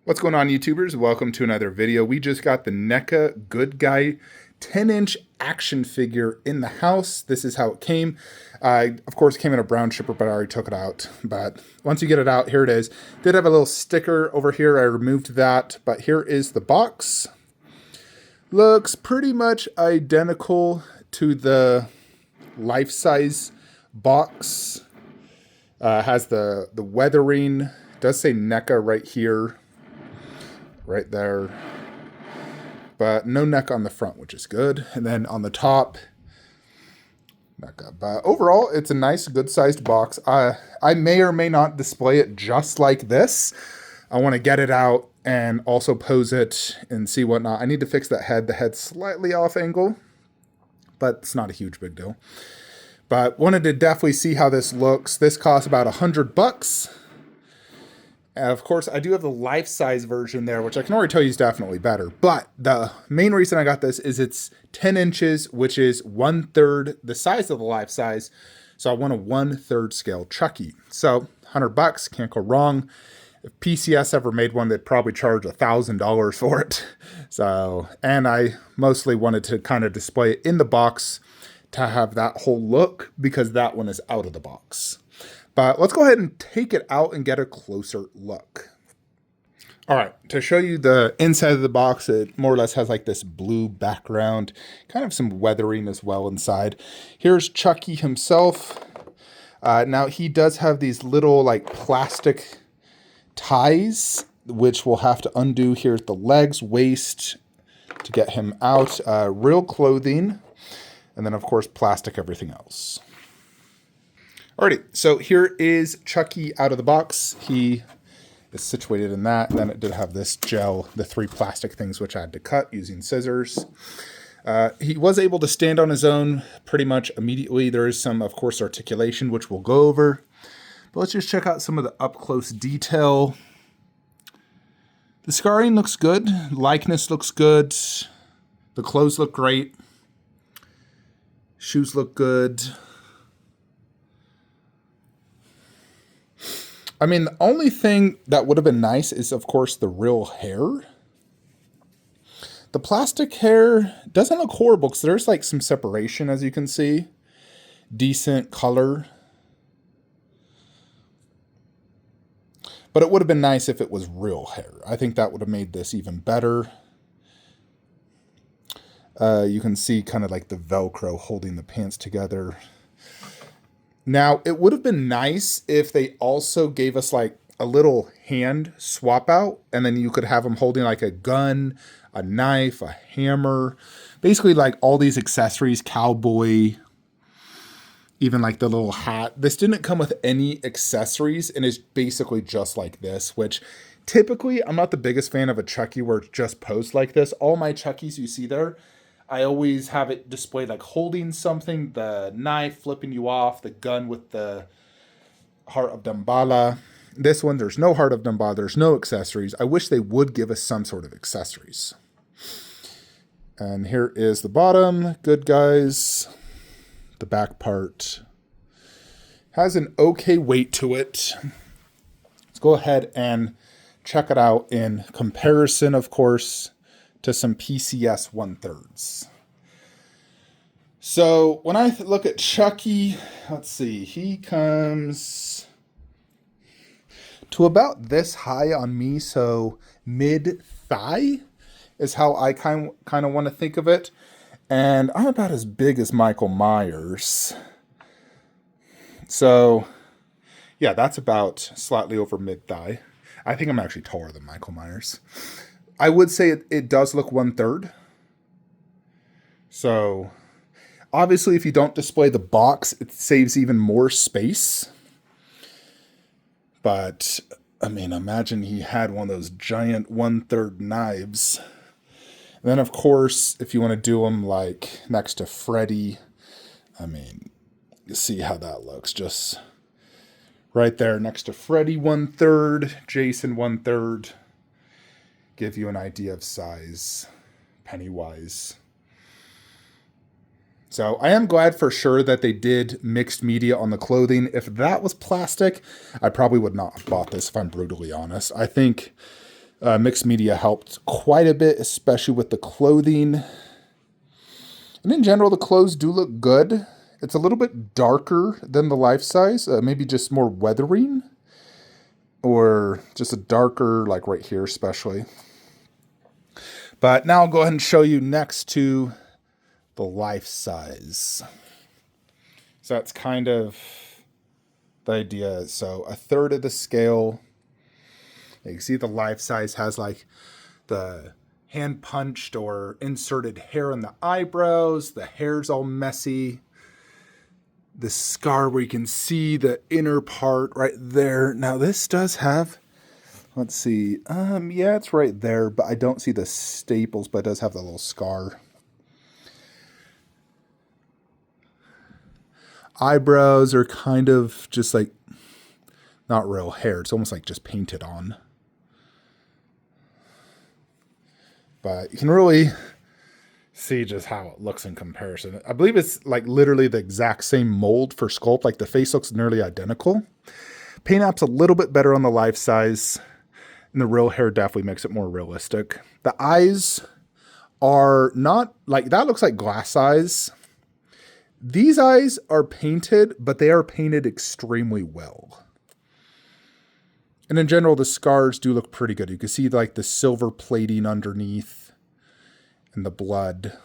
What's going on, YouTubers? Welcome to another video. We just got the NECA Good Guy 10-inch action figure in the house. This is how it came. Of course, it came in a brown shipper, but I already took it out. But once you get it out, here it is. Did have a little sticker over here. I removed that, but here is the box. Looks pretty much identical to the life-size box. Has the weathering. Does say NECA right here. Right there, but no neck on the front, which is good. And then on the top, NECA. But overall, it's a nice, good-sized box. I may or may not display it just like this. I want to get it out and also pose it and see whatnot. I need to fix that head. The head's slightly off angle, but it's not a huge big deal. But wanted to definitely see how this looks. This costs about $100. Of course, I do have the life-size version there, which I can already tell you is definitely better. But the main reason I got this is it's 10 inches, which is 1/3 the size of the life-size. So I want a 1/3 scale Chucky. So $100, can't go wrong. If PCS ever made one, they'd probably charge $1,000 for it. So, and I mostly wanted to kind of display it in the box to have that whole look because that one is out of the box. But let's go ahead and take it out and get a closer look. All right, to show you the inside of the box, it more or less has like this blue background, kind of some weathering as well inside. Here's Chucky himself. Now he does have these little like plastic ties, which we'll have to undo here at the legs, waist to get him out. Real clothing, and then of course plastic everything else. Alrighty, so here is Chucky out of the box. He is situated in that. And then it did have this gel, the 3 plastic things, which I had to cut using scissors. He was able to stand on his own pretty much immediately. There is some, of course, articulation, which we'll go over. But let's just check out some of the up-close detail. The scarring looks good. Likeness looks good. The clothes look great. Shoes look good. I mean, the only thing that would have been nice is, of course, the real hair. The plastic hair doesn't look horrible because there's like some separation, as you can see. Decent color. But it would have been nice if it was real hair. I think that would have made this even better. You can see kind of like the Velcro holding the pants together. Now, it would have been nice if they also gave us like a little hand swap out, and then you could have them holding like a gun, a knife, a hammer, basically like all these accessories, cowboy, even like the little hat. This didn't come with any accessories and is basically just like this, which typically I'm not the biggest fan of a Chucky where it's just posed like this. All my Chuckies you see there, I always have it displayed like holding something, the knife flipping you off, the gun with the heart of Damballa. This one, there's no heart of Damballa, there's no accessories. I wish they would give us some sort of accessories. And here is the bottom, good guys. The back part has an okay weight to it. Let's go ahead and check it out in comparison, of course, to some PCS 1/3. So when I look at Chucky, let's see, he comes to about this high on me, so mid-thigh is how I kind of want to think of it. And I'm about as big as Michael Myers. So yeah, that's about slightly over mid-thigh. I think I'm actually taller than Michael Myers. I would say it does look 1/3. So obviously if you don't display the box, it saves even more space. But I mean, imagine he had one of those giant 1/3 knives. And then of course, if you want to do them like next to Freddy, I mean, you see how that looks. Just right there next to Freddy 1/3, Jason 1/3. Give you an idea of size, Pennywise. So I am glad for sure that they did mixed media on the clothing. If that was plastic, I probably would not have bought this, if I'm brutally honest. I think Mixed media helped quite a bit, especially with the clothing. And in general, the clothes do look good. It's a little bit darker than the life size, maybe just more weathering, or just a darker, like right here especially. But now I'll go ahead and show you next to the life size. So that's kind of the idea. So a third of the scale. You can see the life size has like the hand punched or inserted hair in the eyebrows. The hair's all messy. The scar where you can see the inner part right there. Now this does have, let's see, yeah, it's right there, but I don't see the staples, but it does have the little scar. Eyebrows are kind of just like not real hair. It's almost like just painted on. But you can really see just how it looks in comparison. I believe it's like literally the exact same mold for sculpt. Like the face looks nearly identical. Paint app's a little bit better on the life size, and the real hair definitely makes it more realistic. The eyes are not like, that looks like glass eyes. These eyes are painted, but they are painted extremely well. And in general, the scars do look pretty good. You can see like the silver plating underneath and the blood.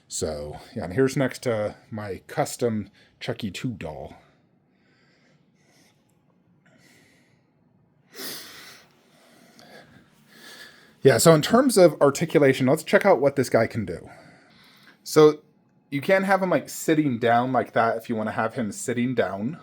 So yeah, and here's next to my custom Chucky 2 doll. Yeah, so in terms of articulation, let's check out what this guy can do. So you can have him like sitting down like that if you want to have him sitting down.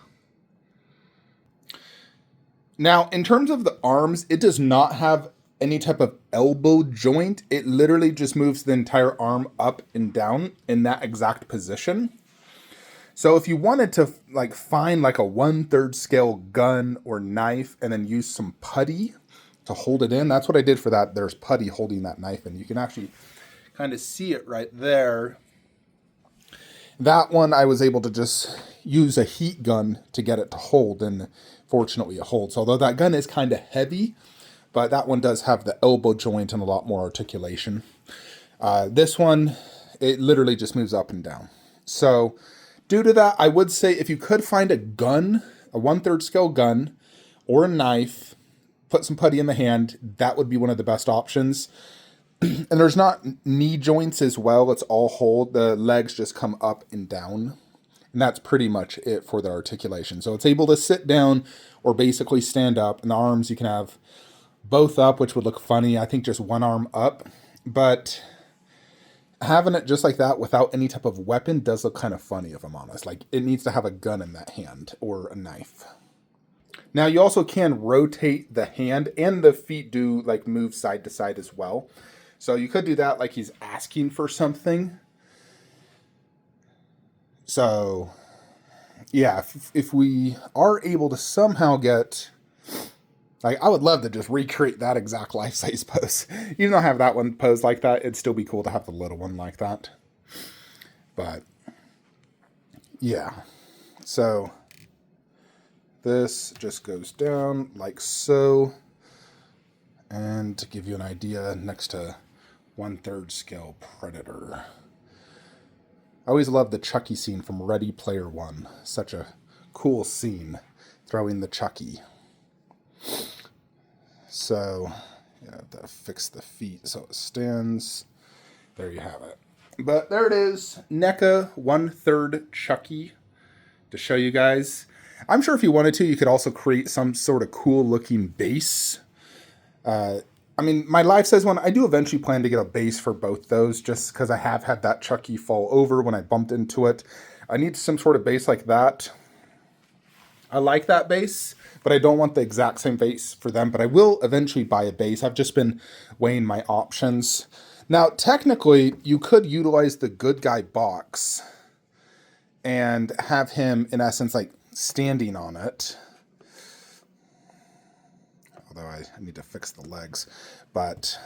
Now, in terms of the arms, it does not have any type of elbow joint. It literally just moves the entire arm up and down in that exact position. So if you wanted to like find like a 1/3 scale gun or knife and then use some putty to hold it in, that's what I did for that. There's putty holding that knife, and you can actually kind of see it right there. That one I was able to just use a heat gun to get it to hold, and fortunately it holds. Although that gun is kind of heavy, but that one does have the elbow joint and a lot more articulation. This one, it literally just moves up and down. So due to that, I would say if you could find a gun, a 1/3 scale gun or a knife, put some putty in the hand, that would be one of the best options. And there's not knee joints as well. It's all hold. The legs just come up and down. And that's pretty much it for the articulation. So it's able to sit down or basically stand up. And the arms, you can have both up, which would look funny. I think just one arm up. But having it just like that without any type of weapon does look kind of funny, if I'm honest. Like, it needs to have a gun in that hand or a knife. Now, you also can rotate the hand, and the feet do like move side to side as well. So you could do that like he's asking for something. So yeah, if we are able to somehow get, like, I would love to just recreate that exact life-size pose. Even though I have that one posed like that, it'd still be cool to have the little one like that. But yeah, so this just goes down like so. And to give you an idea, next to 1/3 scale Predator. I always love the Chucky scene from Ready Player One. Such a cool scene, throwing the Chucky. So, you have to fix the feet so it stands. There you have it. But there it is, NECA 1/3 Chucky, to show you guys. I'm sure if you wanted to, you could also create some sort of cool looking base. I mean, my life-size one, I do eventually plan to get a base for both those, just because I have had that Chucky fall over when I bumped into it. I need some sort of base like that. I like that base, but I don't want the exact same base for them. But I will eventually buy a base. I've just been weighing my options. Now, technically, you could utilize the good guy box and have him, in essence, like standing on it. Although I need to fix the legs, but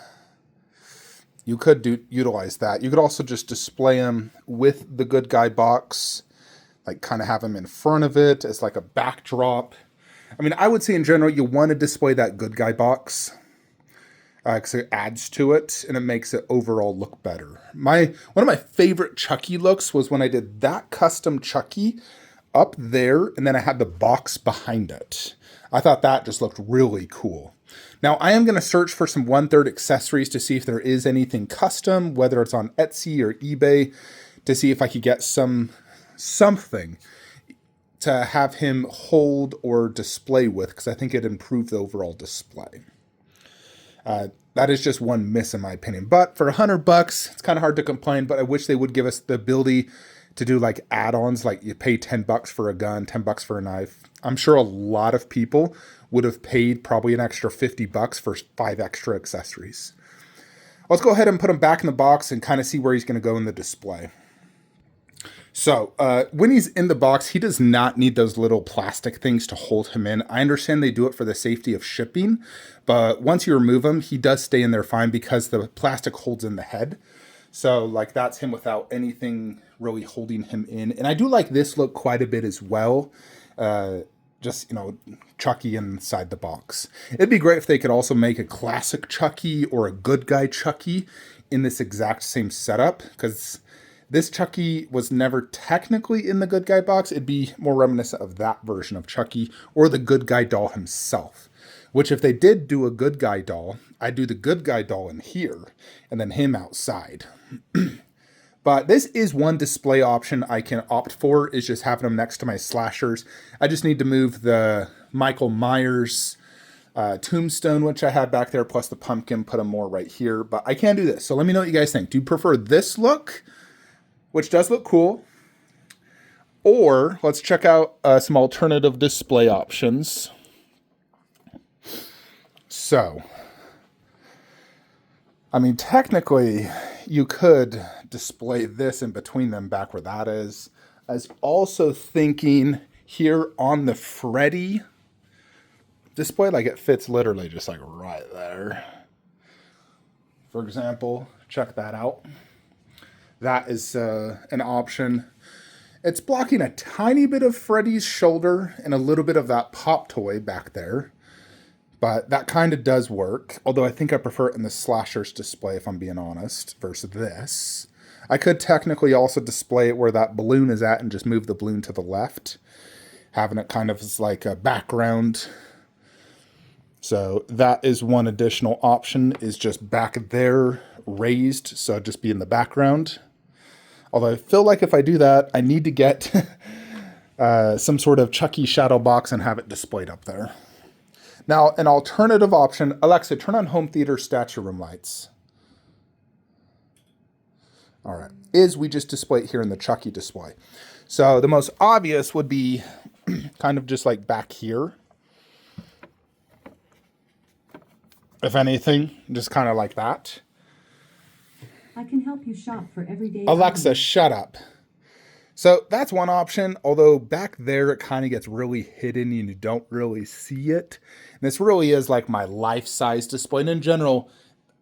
you could utilize that. You could also just display him with the good guy box, like kind of have him in front of it as like a backdrop. I mean, I would say in general, you want to display that good guy box because it adds to it and it makes it overall look better. One of my favorite Chucky looks was when I did that custom Chucky up there and then I had the box behind it. I thought that just looked really cool. Now I am going to search for some 1/3 accessories to see if there is anything custom, whether it's on Etsy or eBay, to see if I could get something to have him hold or display with, because I think it'd improve the overall display. That is just one miss in my opinion. But for $100, it's kind of hard to complain, but I wish they would give us the ability to do like add-ons, like you pay $10 for a gun, $10 for a knife. I'm sure a lot of people would have paid probably an extra $50 for 5 extra accessories. Let's go ahead and put him back in the box and kind of see where he's going to go in the display. So when he's in the box, he does not need those little plastic things to hold him in. I understand they do it for the safety of shipping, but once you remove him, he does stay in there fine because the plastic holds in the head. So like that's him without anything really holding him in. And I do like this look quite a bit as well. Just, Chucky inside the box. It'd be great if they could also make a classic Chucky or a good guy Chucky in this exact same setup, because this Chucky was never technically in the good guy box. It'd be more reminiscent of that version of Chucky or the good guy doll himself. Which if they did do a good guy doll, I'd do the good guy doll in here and then him outside. But this is one display option I can opt for, is just having them next to my slashers. I just need to move the Michael Myers tombstone, which I had back there, plus the pumpkin, put them more right here. But I can do this. So let me know what you guys think. Do you prefer this look, which does look cool? Or let's check out some alternative display options. So, I mean, technically, you could display this in between them back where that is. I was also thinking here on the Freddy display, like it fits literally just like right there. For example, check that out. That is an option. It's blocking a tiny bit of Freddy's shoulder and a little bit of that pop toy back there. But that kind of does work, although I think I prefer it in the slashers display, if I'm being honest, versus this. I could technically also display it where that balloon is at and just move the balloon to the left, having it kind of as like a background. So that is one additional option, is just back there raised, so just be in the background. Although I feel like if I do that, I need to get some sort of Chucky shadow box and have it displayed up there. Now, an alternative option, Alexa, turn on home theater statue room lights. All right, is we just display it here in the Chucky display. So the most obvious would be kind of just like back here. If anything, just kind of like that. I can help you shop for everyday Alexa, items. shut up. So that's one option, although back there it kind of gets really hidden and you don't really see it. And this really is like my life-size display. And in general,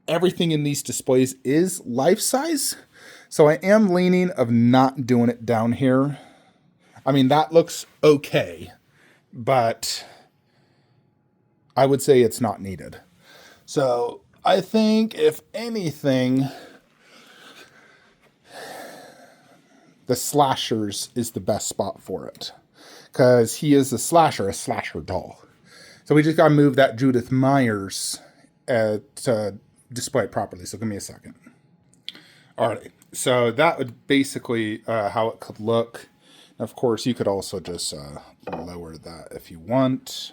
everything in these displays is life-size. So I am leaning of not doing it down here. I mean, that looks okay, but I would say it's not needed. So I think if anything, the slashers is the best spot for it, because he is a slasher doll. So we just got to move that Judith Myers to display it properly. So give me a second. All right. So that would basically how it could look. Of course, you could also just lower that if you want.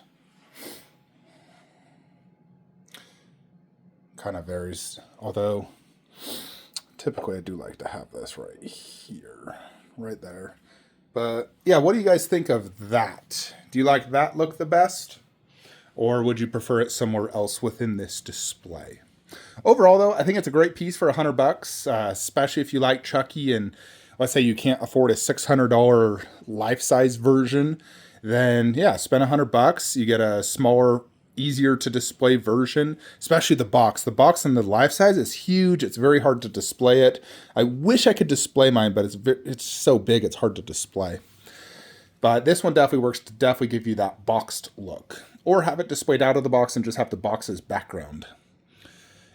Kind of varies, although typically I do like to have this right here, right there. But yeah, what do you guys think of that? Do you like that look the best? Or would you prefer it somewhere else within this display? Overall though, I think it's a great piece for $100, especially if you like Chucky and let's say you can't afford a $600 life-size version, then yeah, spend $100. You get a smaller, easier to display version, especially the box. The box in the life size is huge. It's very hard to display it. I wish I could display mine, but it's so big it's hard to display. But this one definitely works to definitely give you that boxed look. Or have it displayed out of the box and just have the box as background.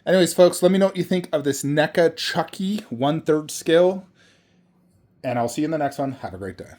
Anyways, folks, let me know what you think of this Neca Chucky 1/3 scale. And I'll see you in the next one. Have a great day.